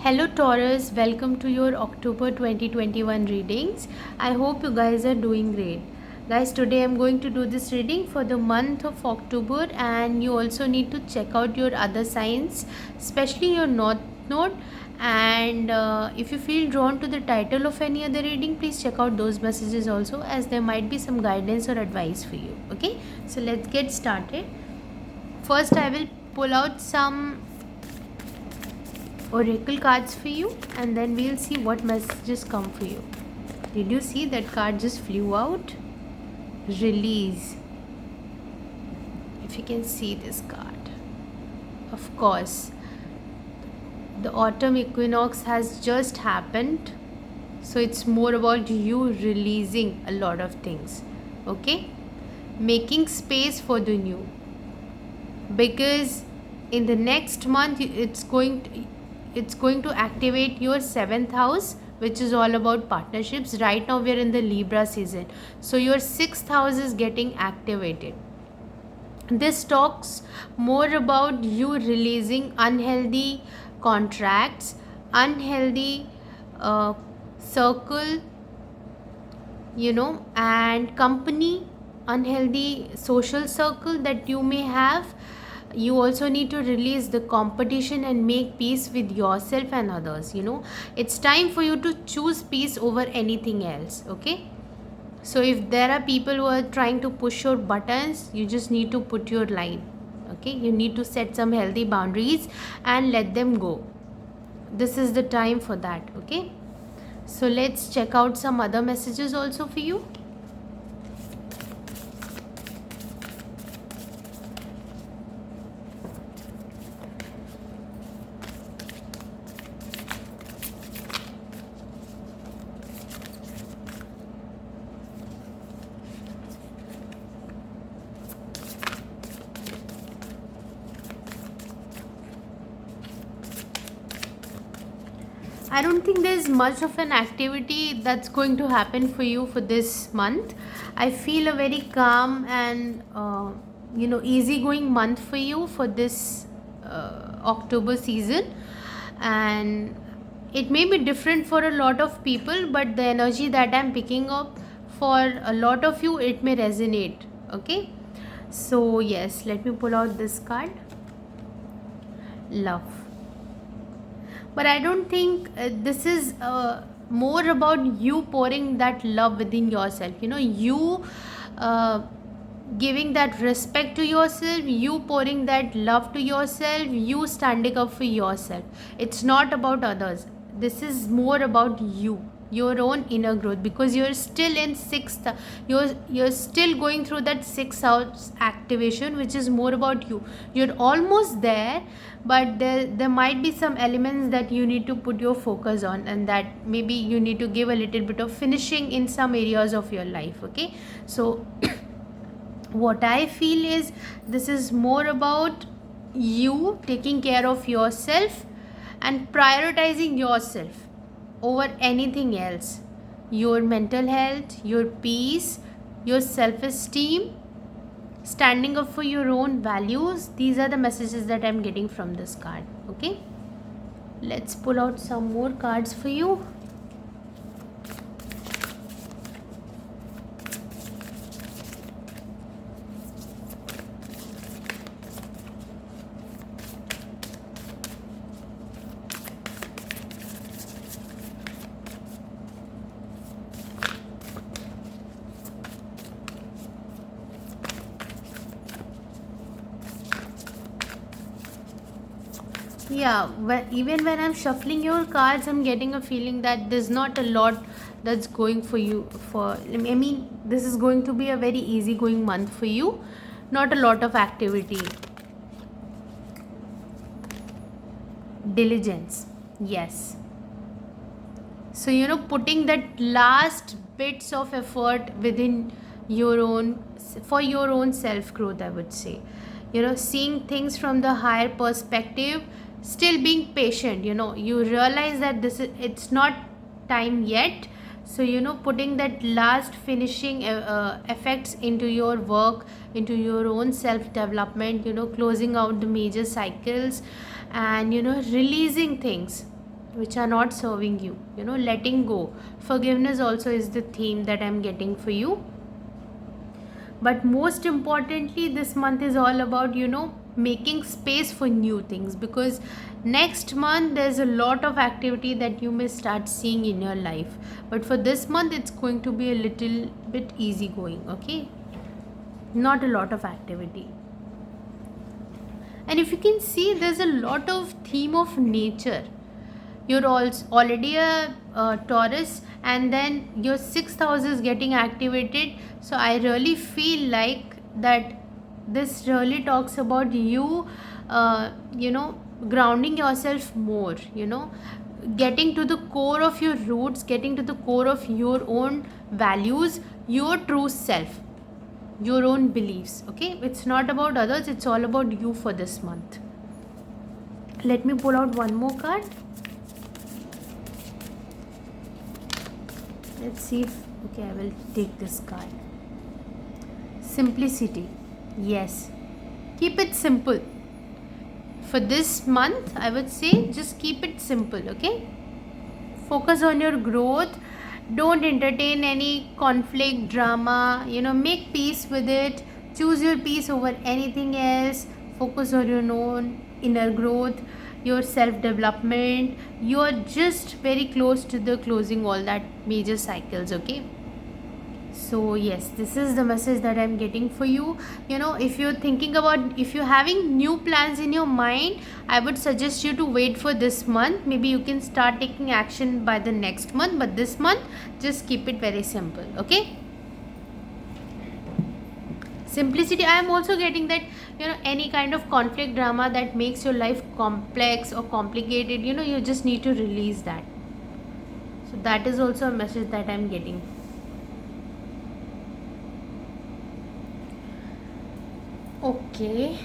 Hello Taurus, welcome to your October 2021 readings. I hope you guys are doing great. Guys, today I'm going to do this reading for the month of October, and you also need to check out your other signs, especially your North Node. And if you feel drawn to the title of any other reading, please check out those messages also, as there might be some guidance or advice for you. Okay, so let's get started. First, I will pull out some oracle cards for you, and then we'll see what messages come for you. Did you see that card just flew out? Release. If you can see this card, of course, the autumn equinox has just happened, so it's more about you releasing a lot of things. Okay, making space for the new, because in the next month it's going to activate your 7th house, which is all about partnerships. Right now we're in the Libra season, so your 6th house is getting activated. This talks more about you releasing unhealthy contracts, unhealthy circle, and company, unhealthy social circle that you may have. You also need to release the competition and make peace with yourself and others. It's time for you to choose peace over anything else. Okay, so if there are people who are trying to push your buttons, you just need to put your line. Okay, you need to set some healthy boundaries and let them go. This is the time for that. Okay, so let's check out some other messages also for you. I don't think there's much of an activity that's going to happen for you for this month. I feel a very calm and easygoing month for you for this October season, and it may be different for a lot of people, but the energy that I'm picking up for a lot of you, it may resonate. Okay, so yes, let me pull out this card. Love. But I don't think this is more about you pouring that love within yourself. You uh, giving that respect to yourself, you pouring that love to yourself, you standing up for yourself. It's not about others. This is more about you, your own inner growth, because you're still in sixth. You're still going through that sixth house activation, which is more about you. You're almost there, but there might be some elements that you need to put your focus on, and that maybe you need to give a little bit of finishing in some areas of your life. Okay, so what I feel is this is more about you taking care of yourself and prioritizing yourself over anything else. Your mental health, your peace, your self-esteem, standing up for your own values. These are the messages that I'm getting from this card. Okay, let's pull out some more cards for you. Yeah, even when I'm shuffling your cards, I'm getting a feeling that there's not a lot that's going for you. This is going to be a very easygoing month for you. Not a lot of activity. Diligence. Yes. So, putting that last bits of effort within your own, for your own self growth, I would say. Seeing things from the higher perspective, still being patient. You realize that it's not time yet. So, putting that last finishing effects into your work, into your own self development, closing out the major cycles, and, releasing things. which are not serving you. Letting go. Forgiveness also is the theme that I'm getting for you. But most importantly, this month is all about making space for new things, because next month there's a lot of activity that you may start seeing in your life, but for this month it's going to be a little bit easy going. Okay, not a lot of activity. And if you can see, there's a lot of theme of nature. You're already a Taurus, and then your sixth house is getting activated. So I really feel like that this really talks about you, grounding yourself more, getting to the core of your roots, getting to the core of your own values, your true self, your own beliefs. Okay, it's not about others, it's all about you for this month. Let me pull out one more card. Let's see if, okay, I will take this card. Simplicity. Yes, keep it simple for this month. I would say just keep it simple. Okay, focus on your growth. Don't entertain any conflict, drama. Make peace with it. Choose your peace over anything else. Focus on your own inner growth, your self development. You're just very close to the closing all that major cycles. Okay, so yes, this is the message that I'm getting for you. If you're thinking about, if you're having new plans in your mind, I would suggest you to wait for this month. Maybe you can start taking action by the next month, but this month just keep it very simple. Okay, simplicity. I am also getting that any kind of conflict, drama that makes your life complex or complicated, you just need to release that. So that is also a message that I'm getting. Okay,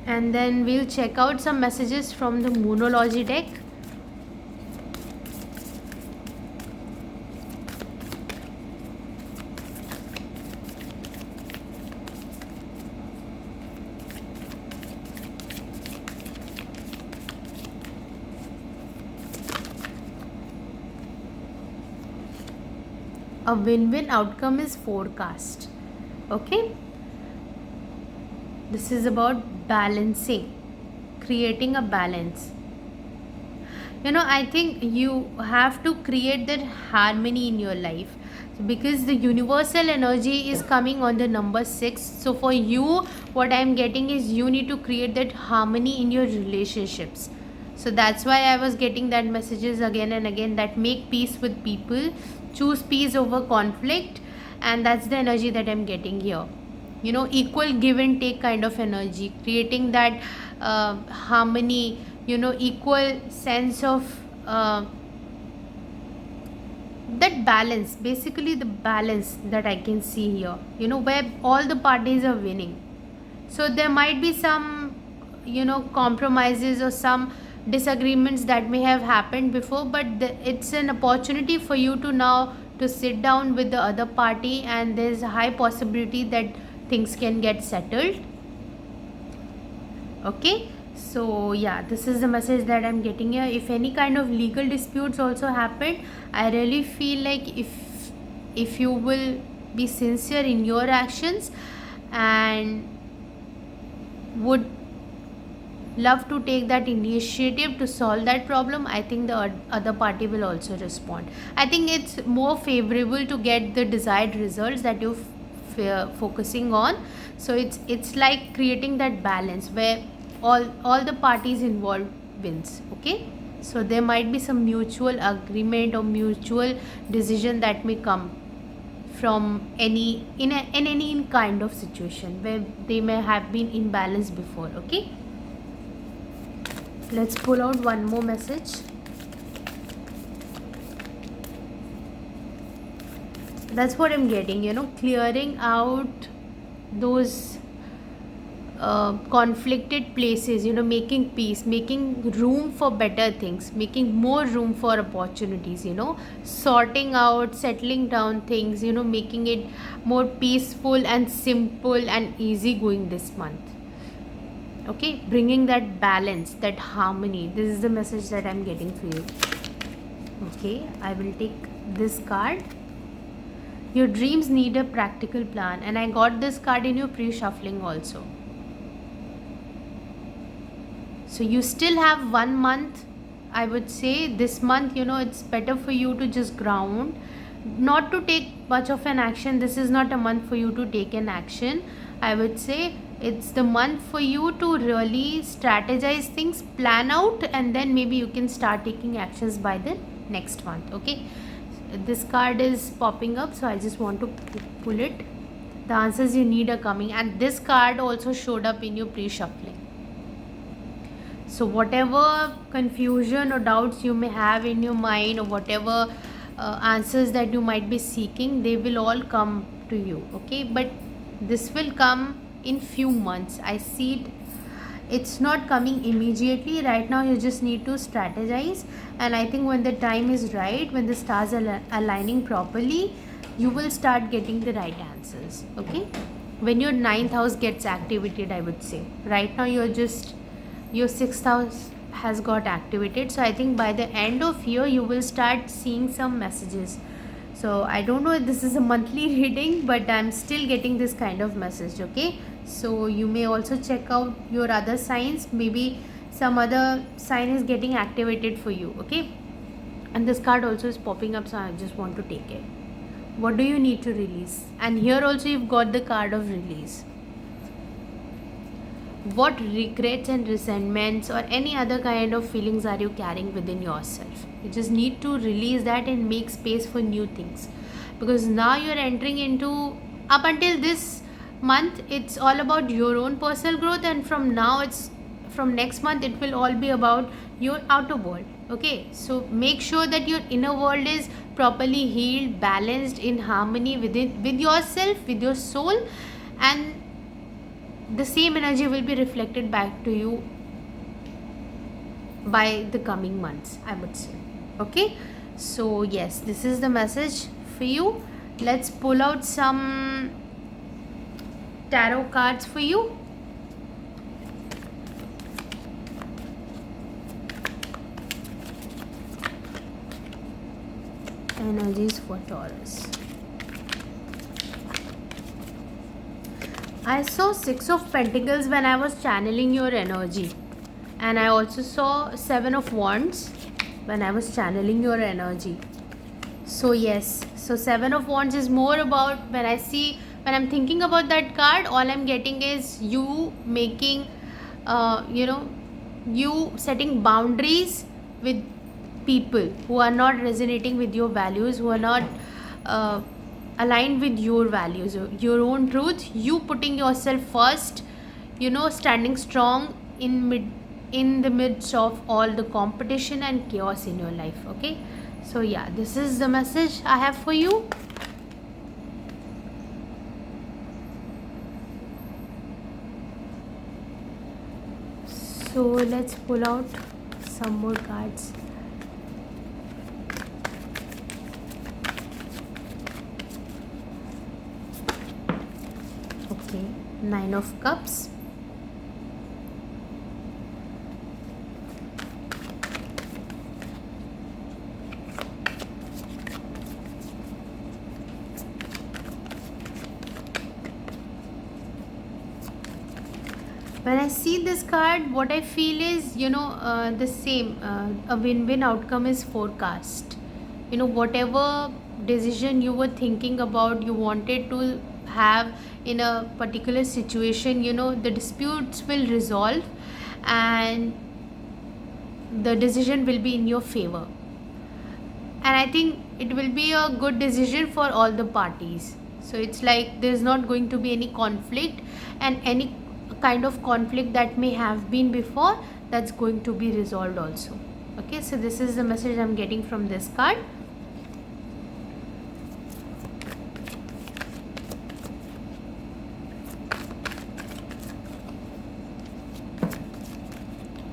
and then we'll check out some messages from the Moonology deck. A win-win outcome is forecast. Okay, this is about balancing, creating a balance. I think you have to create that harmony in your life, because the universal energy is coming on the number 6. So for you, what I'm getting is you need to create that harmony in your relationships. So that's why I was getting that messages again and again, that make peace with people, choose peace over conflict, and that's the energy that I'm getting here. Equal give and take kind of energy, creating that harmony, equal sense of that balance, basically the balance that I can see here, where all the parties are winning. So there might be some compromises or some disagreements that may have happened before, but it's an opportunity for you to now to sit down with the other party, and there's a high possibility that things can get settled. Okay, so yeah, this is the message that I'm getting here. If any kind of legal disputes also happened, I really feel like if you will be sincere in your actions and would love to take that initiative to solve that problem, I think the other party will also respond. I think it's more favorable to get the desired results that you're focusing on. So it's like creating that balance where all the parties involved wins. Okay, so there might be some mutual agreement or mutual decision that may come from any in any kind of situation where they may have been in balance before. Okay, let's pull out one more message. That's what I'm getting, clearing out those conflicted places, making peace, making room for better things, making more room for opportunities, sorting out, settling down things, making it more peaceful and simple and easy going this month. Okay, bringing that balance, that harmony. This is the message that I'm getting for you. Okay, I will take this card. Your dreams need a practical plan, and I got this card in your pre-shuffling also. So you still have 1 month. I would say this month, it's better for you to just ground, not to take much of an action. This is not a month for you to take an action. I would say it's the month for you to really strategize things, plan out, and then maybe you can start taking actions by the next month. Okay, this card is popping up, so I just want to pull it. The answers you need are coming, and this card also showed up in your pre-shuffling. So whatever confusion or doubts you may have in your mind, or whatever answers that you might be seeking, they will all come to you. Okay, but this will come in few months. I see it. It's not coming immediately. Right now you just need to strategize, and I think when the time is right, when the stars are aligning properly, you will start getting the right answers. Okay, when your ninth house gets activated, I would say right now your sixth house has got activated. So I think by the end of year you will start seeing some messages. So I don't know if this is a monthly reading, but I'm still getting this kind of message. Okay, so you may also check out your other signs. Maybe some other sign is getting activated for you. Okay, and this card also is popping up, so I just want to take it. What do you need to release? And here also you've got the card of release. What regrets and resentments or any other kind of feelings are you carrying within yourself? You just need to release that and make space for new things, because now you're entering into, up until this month, it's all about your own personal growth, and from next month it will all be about your outer world. Okay, so make sure that your inner world is properly healed, balanced, in harmony with yourself, with your soul, and the same energy will be reflected back to you by the coming months, I would say. Okay, so yes, this is the message for you. Let's pull out some tarot cards for you. Energies for Taurus. I saw Six of Pentacles when I was channeling your energy, and I also saw Seven of Wands when I was channeling your energy. So yes, so Seven of Wands is more about, when I'm thinking about that card, all I'm getting is you making, you setting boundaries with people who are not resonating with your values, who are not aligned with your values, your own truth. You putting yourself first, standing strong in the midst of all the competition and chaos in your life. Okay, so yeah, this is the message I have for you. So let's pull out some more cards. Okay, Nine of Cups. When I see this card, what I feel is, the same. A win-win outcome is forecast. Whatever decision you were thinking about, you wanted to have in a particular situation, the disputes will resolve, and the decision will be in your favor. And I think it will be a good decision for all the parties. So it's like there's not going to be any conflict, and any kind of conflict that may have been before, that's going to be resolved also. Okay, so this is the message I'm getting from this card.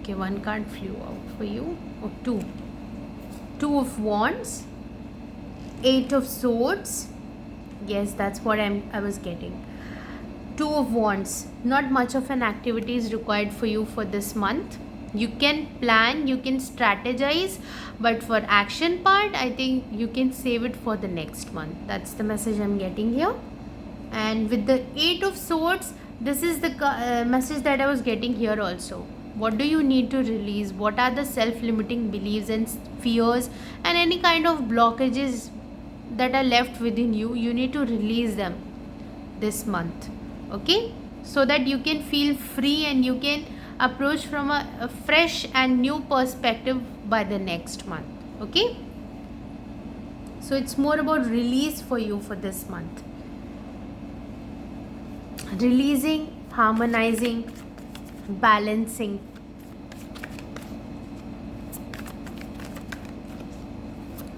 Okay, one card flew out for you, or two of Wands, Eight of Swords. Yes, that's what I was getting. Two of Wands. Not much of an activity is required for you for this month. You can plan, you can strategize, but for action part, I think you can save it for the next month. That's the message I'm getting here. And with the Eight of Swords, this is the message that I was getting here also. What do you need to release? What are the self-limiting beliefs and fears and any kind of blockages that are left within you? You need to release them this month, okay, so that you can feel free and you can approach from a fresh and new perspective by the next month, okay. So it's more about release for you for this month. Releasing, harmonizing, balancing.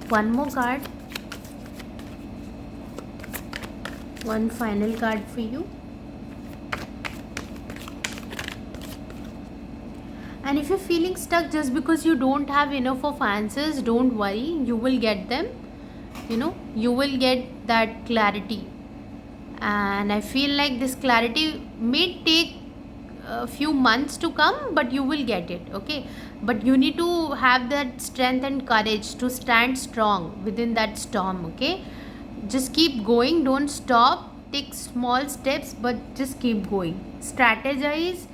One more card. One final card for you. And if you're feeling stuck just because you don't have enough of answers, don't worry, you will get them. You will get that clarity. And I feel like this clarity may take a few months to come, but you will get it, okay. But you need to have that strength and courage to stand strong within that storm, okay. Just keep going, don't stop, take small steps, but just keep going. Strategize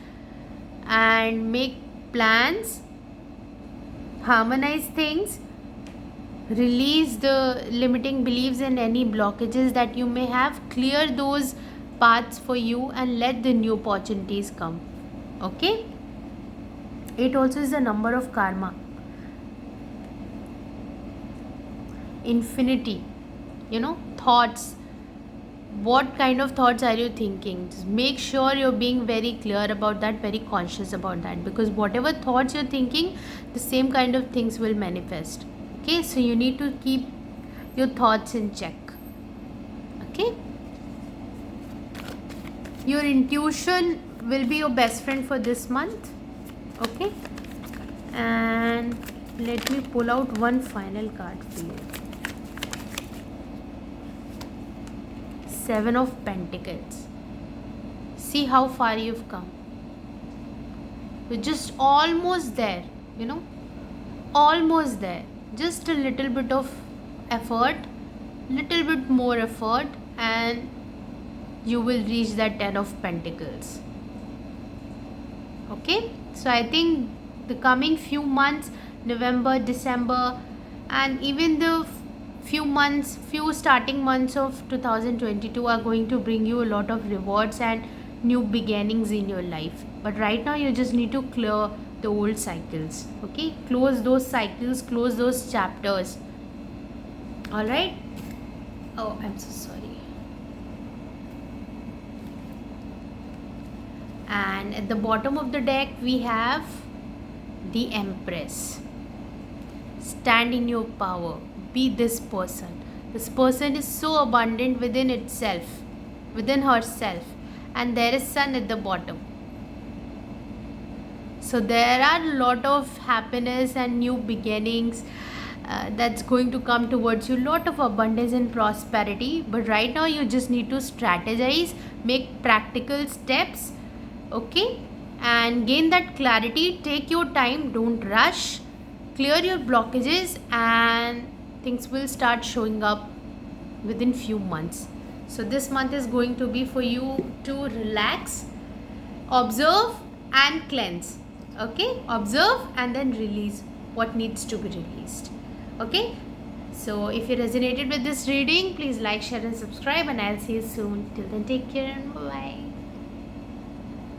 and make plans, harmonize things, release the limiting beliefs and any blockages that you may have, clear those paths for you and let the new opportunities come, okay. It also is the number of karma, infinity, thoughts. What kind of thoughts are you thinking? Just make sure you're being very clear about that, very conscious about that, because whatever thoughts you're thinking, the same kind of things will manifest, okay. So you need to keep your thoughts in check, okay. Your intuition will be your best friend for this month, okay. And let me pull out one final card for you. Seven of Pentacles. See how far you've come. You're just almost there, almost there. Just a little bit of effort, little bit more effort, and you will reach that 10 of Pentacles, okay. So I think the coming few months, November, December, and even the few starting months of 2022 are going to bring you a lot of rewards and new beginnings in your life. But right now you just need to clear the old cycles, okay. Close those cycles, close those chapters, all right. Oh, I'm so sorry. And at the bottom of the deck we have the Empress. Stand in your power. Be this person. This person is so abundant within itself, within herself, and there is Sun at the bottom. So there are a lot of happiness and new beginnings that's going to come towards you, lot of abundance and prosperity. But right now you just need to strategize, make practical steps, okay, and gain that clarity. Take your time, don't rush, clear your blockages, and things will start showing up within few months. So this month is going to be for you to relax, observe and cleanse, okay. Observe and then release what needs to be released, okay. So if you resonated with this reading, please like, share and subscribe, and I'll see you soon. Till then, take care and bye.